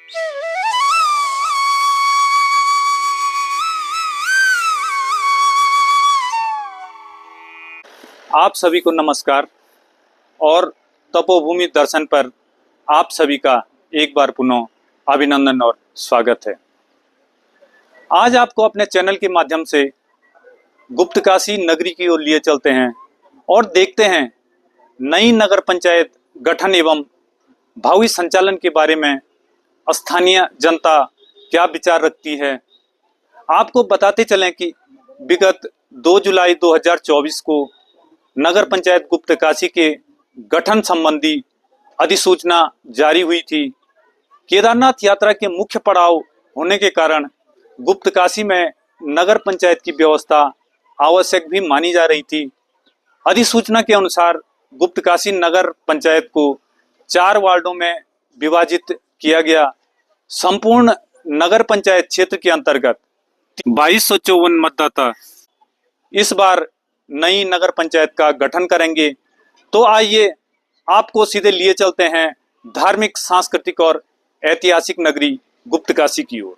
आप सभी को नमस्कार और तपोभूमि दर्शन पर आप सभी का एक बार पुनः अभिनंदन और स्वागत है। आज आपको अपने चैनल के माध्यम से गुप्तकाशी नगरी की ओर लिए चलते हैं और देखते हैं नई नगर पंचायत गठन एवं भावी संचालन के बारे में स्थानीय जनता क्या विचार रखती है। आपको बताते चलें कि विगत 2 जुलाई 2024 को नगर पंचायत गुप्तकाशी के गठन संबंधी अधिसूचना जारी हुई थी। केदारनाथ यात्रा के मुख्य पड़ाव होने के कारण गुप्तकाशी में नगर पंचायत की व्यवस्था आवश्यक भी मानी जा रही थी। अधिसूचना के अनुसार गुप्तकाशी नगर पंचायत को 4 वार्डों में विभाजित किया गया। संपूर्ण नगर पंचायत क्षेत्र के अंतर्गत 2254 मतदाता इस बार नई नगर पंचायत का गठन करेंगे। तो आइए आपको सीधे लिए चलते हैं धार्मिक, सांस्कृतिक और ऐतिहासिक नगरी गुप्तकाशी की ओर।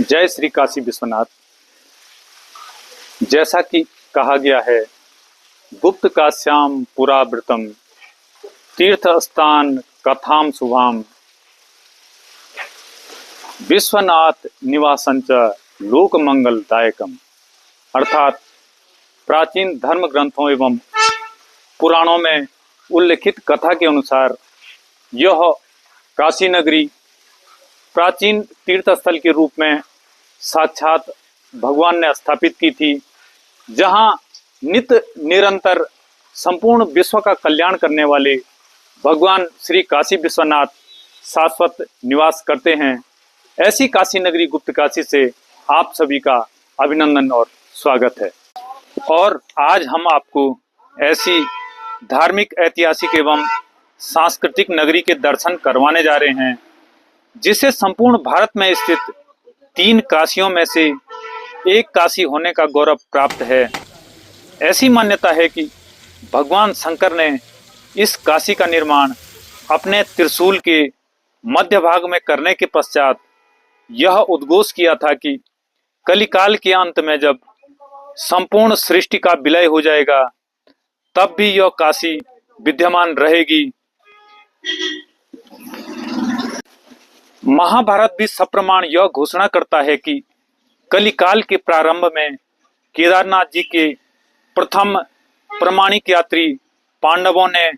जय श्री काशी विश्वनाथ। जैसा कि कहा गया है, गुप्त काश्याम पुरावृतम तीर्थ स्थान कथाम शुभाम विश्वनाथ निवासंच लोक मंगलदायकम। अर्थात प्राचीन धर्म ग्रंथों एवं पुराणों में उल्लिखित कथा के अनुसार यह काशी नगरी प्राचीन तीर्थ स्थल के रूप में साक्षात भगवान ने स्थापित की थी, जहां नित्य निरंतर संपूर्ण विश्व का कल्याण करने वाले भगवान श्री काशी विश्वनाथ शाश्वत निवास करते हैं। ऐसी काशी नगरी गुप्तकाशी से आप सभी का अभिनंदन और स्वागत है। और आज हम आपको ऐसी धार्मिक, ऐतिहासिक एवं सांस्कृतिक नगरी के दर्शन करवाने जा रहे हैं, जिसे संपूर्ण भारत में स्थित 3 काशियों में से एक काशी होने का गौरव प्राप्त है। ऐसी मान्यता है कि भगवान शंकर ने इस काशी का निर्माण अपने त्रिशूल के मध्य भाग में करने के पश्चात यह उद्घोष किया था कि कलिकाल के अंत में जब संपूर्ण सृष्टि का विलय हो जाएगा, तब भी यह काशी विद्यमान रहेगी। महाभारत भी सप्रमाण यह घोषणा करता है कि कलिकाल के प्रारंभ में केदारनाथ जी के प्रथम प्रामाणिक यात्री पांडवों ने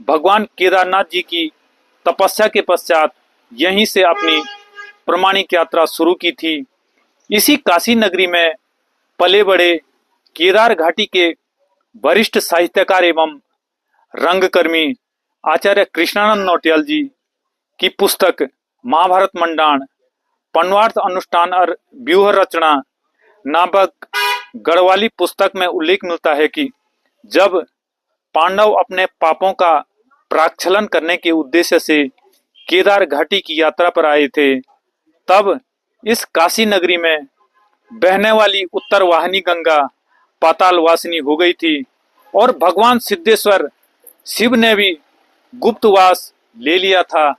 भगवान केदारनाथ जी की तपस्या के पश्चात यहीं से अपनी प्रामाणिक यात्रा शुरू की थी। इसी काशी नगरी में पले बड़े केदार घाटी के वरिष्ठ साहित्यकार एवं रंगकर्मी आचार्य कृष्णानंद नौटियाल जी की पुस्तक महाभारत मंडान पन्वार्थ अनुष्ठान और व्यूह रचना नामक गढ़वाली पुस्तक में उल्लेख मिलता है कि जब पांडव अपने पापों का प्राक्षलन करने के उद्देश्य से केदार घाटी की यात्रा पर आए थे, तब इस काशी नगरी में बहने वाली उत्तर वाहिनी गंगा पाताल वासिनी हो गई थी और भगवान सिद्धेश्वर शिव ने भी गुप्तवास ले लिया था।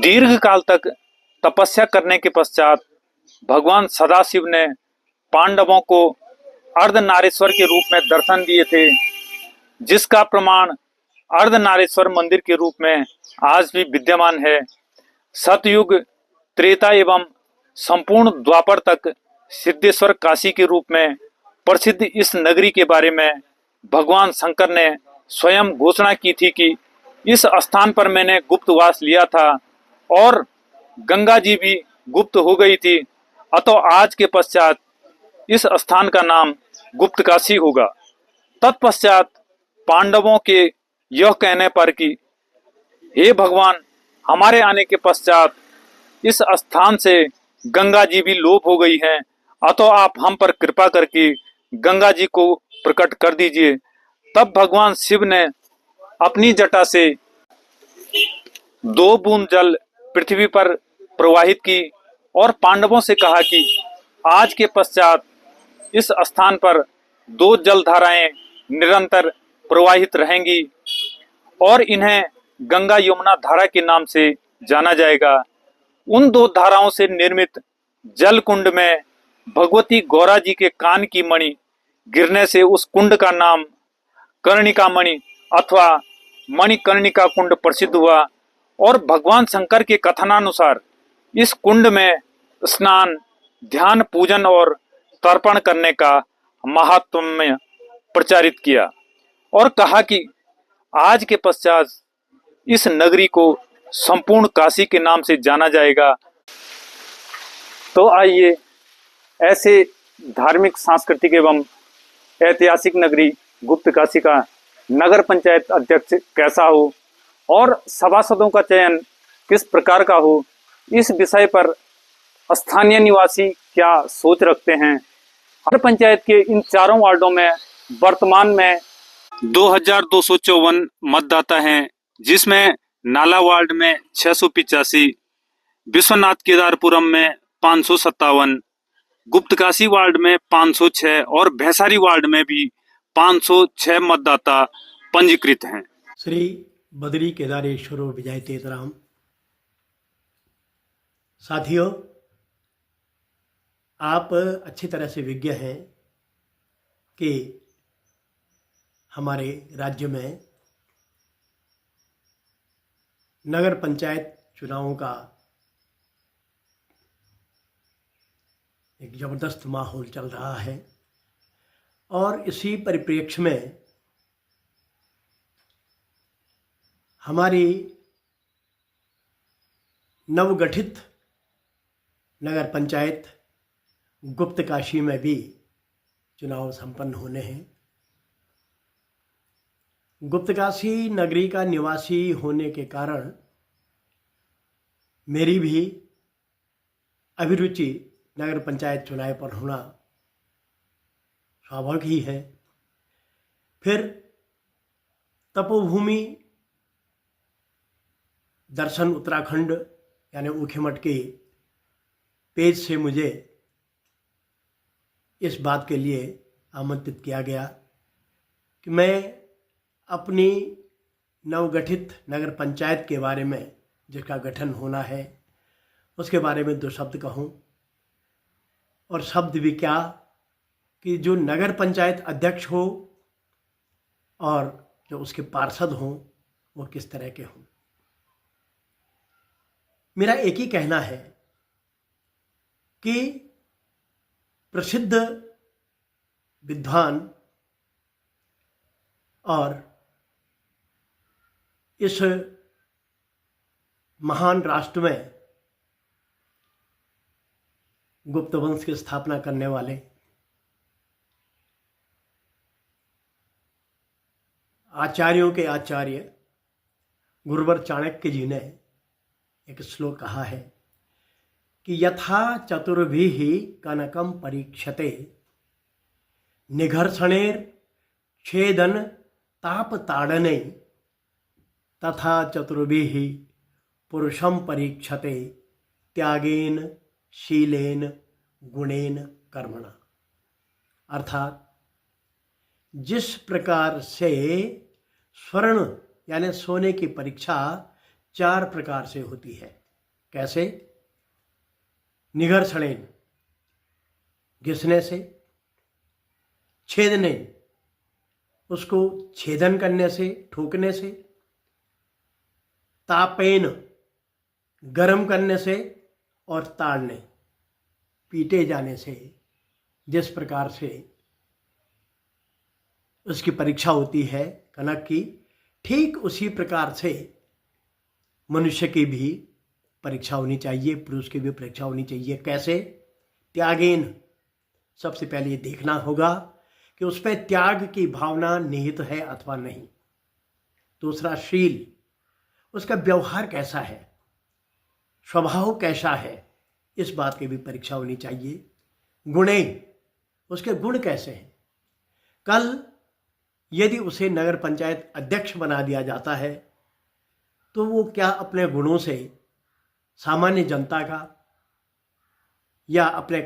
दीर्घ काल तक तपस्या करने के पश्चात भगवान सदाशिव ने पांडवों को अर्धनारेश्वर के रूप में दर्शन दिए थे, जिसका प्रमाण अर्धनारेश्वर मंदिर के रूप में आज भी विद्यमान है। सतयुग, त्रेता एवं संपूर्ण द्वापर तक सिद्धेश्वर काशी के रूप में प्रसिद्ध इस नगरी के बारे में भगवान शंकर ने स्वयं घोषणा की थी कि इस स्थान पर मैंने गुप्तवास लिया था और गंगा जी भी गुप्त हो गई थी, अतः आज के पश्चात इस स्थान का नाम गुप्तकाशी होगा। तत्पश्चात पांडवों के यह कहने पर कि हे भगवान, हमारे आने के पश्चात इस स्थान से गंगा जी भी लोप हो गई हैं, अतः आप हम पर कृपा करके गंगा जी को प्रकट कर दीजिए। तब भगवान शिव ने अपनी जटा से 2 बूंद जल पृथ्वी पर प्रवाहित की और पांडवों से कहा कि आज के पश्चात इस स्थान पर 2 जलधाराएं निरंतर प्रवाहित रहेंगी और इन्हें गंगा यमुना धारा के नाम से जाना जाएगा। उन दो धाराओं से निर्मित जल कुंड में भगवती गौरा जी के कान की मणि गिरने से उस कुंड का नाम कर्णिका मणि अथवा मणिकर्णिका कुंड प्रसिद्ध हुआ। और भगवान शंकर के कथनानुसार इस कुंड में स्नान, ध्यान, पूजन और तर्पण करने का महात्म्य प्रचारित किया और कहा कि आज के पश्चात इस नगरी को संपूर्ण काशी के नाम से जाना जाएगा। तो आइए ऐसे धार्मिक, सांस्कृतिक एवं ऐतिहासिक नगरी गुप्त काशी का नगर पंचायत अध्यक्ष कैसा हो और सभासदों का चयन किस प्रकार का हो, इस विषय पर स्थानीय निवासी क्या सोच रखते हैं। हर पंचायत के इन चारों वार्डों में वर्तमान में 2254 मतदाता हैं, जिसमें नाला वार्ड में 685, विश्वनाथ केदारपुरम में 557, गुप्त काशी वार्ड में 506 और भैसारी वार्ड में भी 506 मतदाता पंजीकृत हैं। श्री बद्री केदारेश्वर विजय तेतराम। साथियों, आप अच्छी तरह से विज्ञ हैं कि हमारे राज्य में नगर पंचायत चुनावों का एक जबरदस्त माहौल चल रहा है और इसी परिप्रेक्ष्य में हमारी नवगठित नगर पंचायत गुप्त काशी में भी चुनाव संपन्न होने हैं। गुप्त काशी नगरी का निवासी होने के कारण मेरी भी अभिरुचि नगर पंचायत चुनाव पर होना स्वाभाविक ही है। फिर तपोभूमि दर्शन उत्तराखंड यानी ऊखीमठ के पेज से मुझे इस बात के लिए आमंत्रित किया गया कि मैं अपनी नवगठित नगर पंचायत के बारे में, जिसका गठन होना है, उसके बारे में दो शब्द कहूँ। और शब्द भी क्या कि जो नगर पंचायत अध्यक्ष हो और जो उसके पार्षद हों वो किस तरह के हों। मेरा एक ही कहना है कि प्रसिद्ध विद्वान और इस महान राष्ट्र में गुप्त वंश की स्थापना करने वाले आचार्यों के आचार्य गुरुवर चाणक्य जी ने एक श्लोक कहा है कि यथा चतुर्भिः कनकम परीक्षते निघर्षणेर छेदन ताप ताड़ने तथा चतुर्भिः पुरुषम परीक्षते त्यागेन शीलेन गुणेन कर्मणा। अर्थात जिस प्रकार से स्वर्ण यानी सोने की परीक्षा 4 प्रकार से होती है। कैसे? निघर्षणेन घिसने से, छेदने उसको छेदन करने से, ठोकने से, तापेन गर्म करने से और ताड़ने पीटे जाने से। जिस प्रकार से उसकी परीक्षा होती है कनक की, ठीक उसी प्रकार से मनुष्य की भी परीक्षा होनी चाहिए, पुरुष की भी परीक्षा होनी चाहिए। कैसे? त्यागेन, सबसे पहले ये देखना होगा कि उसमें त्याग की भावना निहित है अथवा नहीं। दूसरा, शील, उसका व्यवहार कैसा है, स्वभाव कैसा है, इस बात की भी परीक्षा होनी चाहिए। गुणे, उसके गुण कैसे हैं। कल यदि उसे नगर पंचायत अध्यक्ष बना दिया जाता है तो वो क्या अपने गुणों से सामान्य जनता का या अपने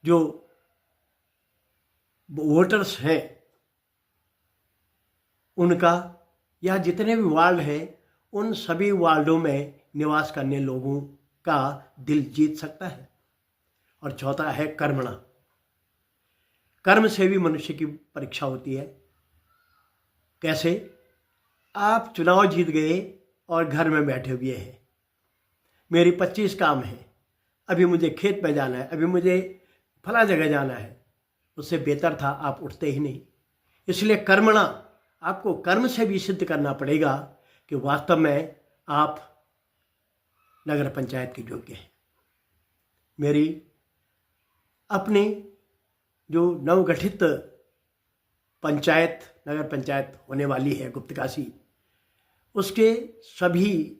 जो वोटर्स हैं उनका या जितने भी वार्ड हैं उन सभी वार्डों में निवास करने लोगों का दिल जीत सकता है। और चौथा है कर्मणा। कर्म से भी मनुष्य की परीक्षा होती है। कैसे? आप चुनाव जीत गए और घर में बैठे हुए हैं, मेरी 25 काम है, अभी मुझे खेत में जाना है, अभी मुझे फला जगह जाना है, उससे बेहतर था आप उठते ही नहीं। इसलिए कर्मणा, आपको कर्म से भी सिद्ध करना पड़ेगा कि वास्तव में आप नगर पंचायत के योग्य हैं। मेरी अपनी जो नवगठित पंचायत, नगर पंचायत होने वाली है गुप्तकाशी, उसके सभी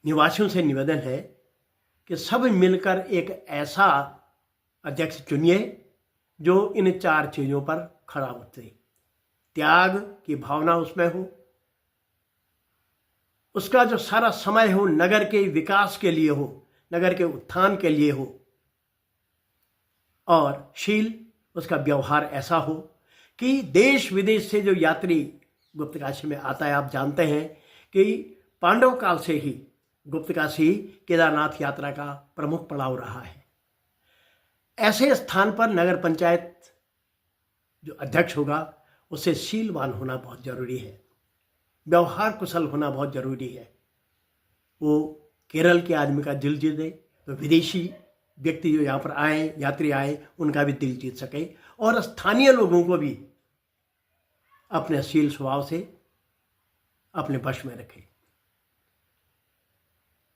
निवासियों से निवेदन है कि सब मिलकर एक ऐसा अध्यक्ष चुनिए जो इन 4 चीज़ों पर खड़ा उतरे। त्याग की भावना उसमें हो, उसका जो सारा समय हो नगर के विकास के लिए हो, नगर के उत्थान के लिए हो, और शील, उसका व्यवहार ऐसा हो कि देश विदेश से जो यात्री गुप्तकाशी में आता है, आप जानते हैं कि पांडव काल से ही गुप्तकाशी केदारनाथ यात्रा का प्रमुख पड़ाव रहा है। ऐसे स्थान पर नगर पंचायत जो अध्यक्ष होगा उसे शीलवान होना बहुत जरूरी है, व्यवहार कुशल होना बहुत जरूरी है। वो केरल के आदमी का दिल जीत दे तो विदेशी व्यक्ति जो यहाँ पर आए, यात्री आए, उनका भी दिल जीत सके, और स्थानीय लोगों को भी अपने शील स्वभाव से अपने वश में रखे।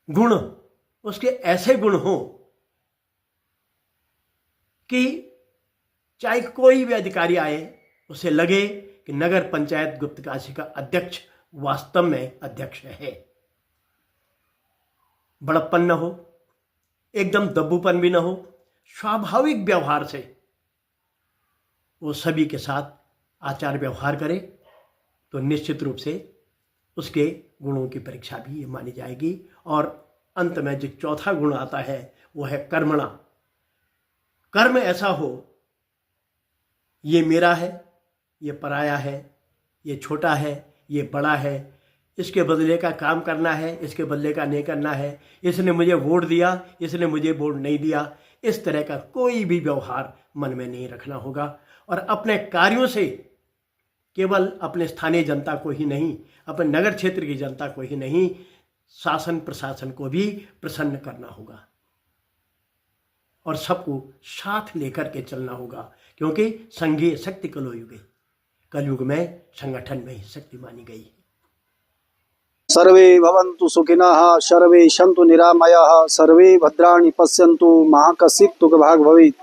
गुण, उसके ऐसे गुण हो कि चाहे कोई भी अधिकारी आए उसे लगे कि नगर पंचायत गुप्तकाशी का अध्यक्ष वास्तव में अध्यक्ष है। बड़प्पन न हो, एकदम दब्बूपन भी न हो, स्वाभाविक व्यवहार से वो सभी के साथ आचार व्यवहार करे तो निश्चित रूप से उसके गुणों की परीक्षा भी ये मानी जाएगी। और अंत में जो चौथा गुण आता है वो है कर्मणा। कर्म ऐसा हो, ये मेरा है, ये पराया है, ये छोटा है, ये बड़ा है, इसके बदले का काम करना है, इसके बदले का नहीं करना है, इसने मुझे वोट दिया, इसने मुझे वोट नहीं दिया, इस तरह का कोई भी व्यवहार मन में नहीं रखना होगा। और अपने कार्यों से केवल अपने स्थानीय जनता को ही नहीं, अपने नगर क्षेत्र की जनता को ही नहीं, शासन प्रशासन को भी प्रसन्न करना होगा और सबको साथ लेकर के चलना होगा, क्योंकि संघीय शक्ति कलयुगे, कलयुग में संगठन में ही शक्ति मानी गई है। सर्वे भवन्तु सुखिनः, सर्वे सन्तु निरामयाः, सर्वे भद्राणि पश्यन्तु मा कश्चित् दुःखभाग् भवेत्।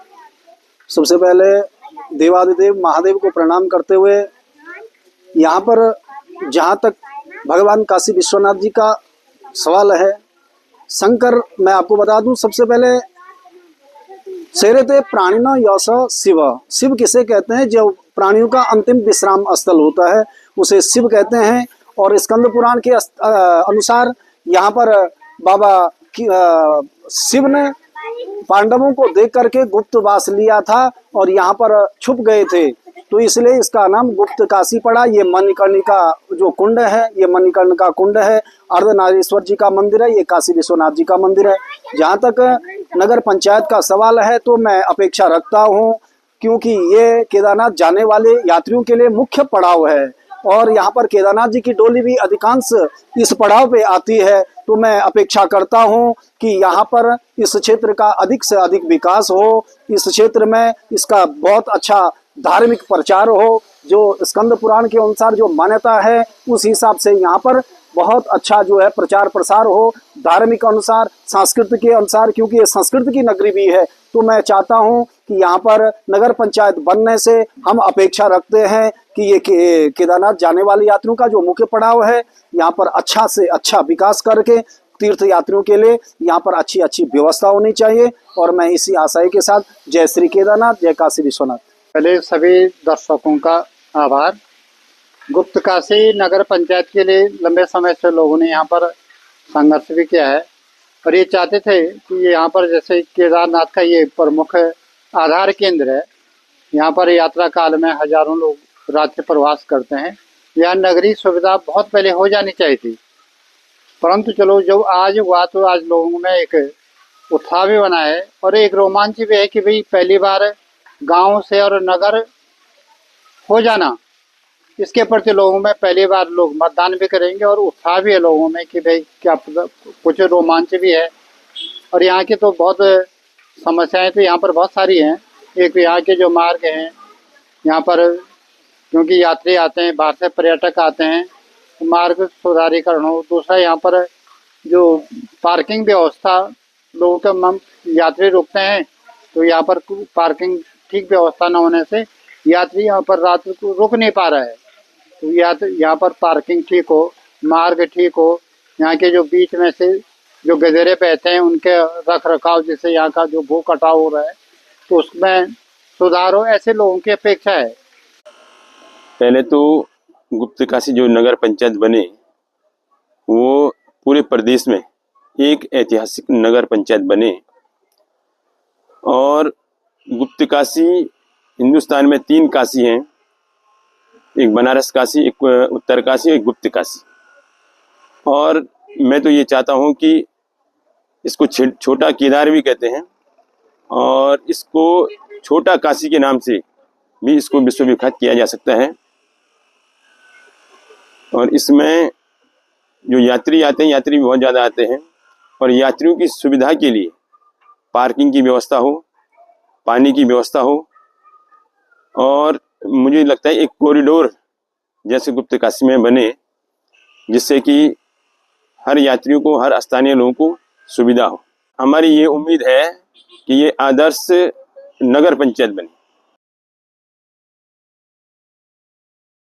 सबसे पहले देवादिदेव महादेव को प्रणाम करते हुए यहाँ पर जहाँ तक भगवान काशी विश्वनाथ जी का सवाल है, शंकर, मैं आपको बता दूं, सबसे पहले शेरते प्राणिना यश शिव। शिव किसे कहते हैं? जो प्राणियों का अंतिम विश्राम स्थल होता है उसे शिव कहते हैं। और स्कंद पुराण के अनुसार यहाँ पर बाबा शिव ने पांडवों को देख करके गुप्तवास लिया था और यहाँ पर छुप गए थे, तो इसलिए इसका नाम गुप्त काशी पड़ा। ये मणिकर्णिका जो कुंड है, ये मणिकर्णिका कुंड है, अर्धनारीश्वर जी का मंदिर है, ये काशी विश्वनाथ जी का मंदिर है। जहाँ तक नगर पंचायत का सवाल है तो मैं अपेक्षा रखता हूँ, क्योंकि ये केदारनाथ जाने वाले यात्रियों के लिए मुख्य पड़ाव है और यहाँ पर केदारनाथ जी की डोली भी अधिकांश इस पड़ाव पे आती है, तो मैं अपेक्षा करता हूँ कि यहाँ पर इस क्षेत्र का अधिक से अधिक विकास हो, इस क्षेत्र में इसका बहुत अच्छा धार्मिक प्रचार हो, जो स्कंद पुराण के अनुसार जो मान्यता है उस हिसाब से यहाँ पर बहुत अच्छा जो है प्रचार प्रसार हो, धार्मिक अनुसार, संस्कृति के अनुसार, क्योंकि ये संस्कृति की नगरी भी है। तो मैं चाहता हूँ कि यहाँ पर नगर पंचायत बनने से हम अपेक्षा रखते हैं कि ये केदारनाथ जाने वाले यात्रियों का जो मुख्य पड़ाव है, यहाँ पर अच्छा से अच्छा विकास करके तीर्थ यात्रियों के लिए यहाँ पर अच्छी अच्छी व्यवस्था होनी चाहिए। और मैं इसी आशय के साथ जय श्री केदारनाथ, जय काशी विश्वनाथ। पहले सभी दर्शकों का आभार। गुप्त काशी नगर पंचायत के लिए लंबे समय से लोगों ने यहाँ पर संघर्ष भी किया है और ये चाहते थे कि यहाँ पर जैसे केदारनाथ का ये प्रमुख आधार केंद्र है, यहाँ पर यात्रा काल में हजारों लोग रात्रि प्रवास करते हैं यहाँ नगरीय सुविधा बहुत पहले हो जानी चाहिए थी, परंतु चलो जो आज हुआ तो आज लोगों में एक उत्साह भी बना है और एक रोमांच भी है कि भाई पहली बार गांव से और नगर हो जाना, इसके प्रति लोगों में पहली बार लोग मतदान भी करेंगे और उत्साह भी है लोगों में कि भाई क्या कुछ रोमांच भी है। और यहाँ की तो बहुत समस्याएं तो यहाँ पर बहुत सारी हैं। एक यहाँ के जो मार्ग हैं यहाँ पर, क्योंकि यात्री आते हैं, बाहर से पर्यटक आते हैं, तो मार्ग सुधारीकरण हो। दूसरा यहाँ पर जो पार्किंग व्यवस्था, लोगों के यात्री रुकते हैं तो यहाँ पर पार्किंग ठीक व्यवस्था न होने से यात्री यहाँ पर रात को रुक नहीं पा रहा है। तो यहाँ पर पार्किंग ठीक हो, मार्ग ठीक हो, यहाँ के जो बीच में से जो गधेरे बहते हैं उनके रख रखाव, जिससे यहाँ का जो भू कटाव हो रहा है तो उसमें सुधार हो, ऐसे लोगों की अपेक्षा है। पहले तो गुप्तकाशी जो नगर पंचायत बने वो पूरे प्रदेश में एक ऐतिहासिक नगर पंचायत बने और गुप्तकाशी, हिंदुस्तान में 3 काशी हैं, एक बनारस काशी, एक उत्तर काशी, एक गुप्त काशी। और मैं तो ये चाहता हूँ कि इसको छोटा केदार भी कहते हैं और इसको छोटा काशी के नाम से भी इसको विश्व विख्यात किया जा सकता है। और इसमें जो यात्री आते हैं, यात्री भी बहुत ज़्यादा आते हैं और यात्रियों की सुविधा के लिए पार्किंग की व्यवस्था हो, पानी की व्यवस्था हो और मुझे लगता है एक कॉरिडोर जैसे गुप्तकाशी में बने, जिससे कि हर यात्रियों को, हर स्थानीय लोगों को सुविधा हो। हमारी ये उम्मीद है कि ये आदर्श नगर पंचायत बने।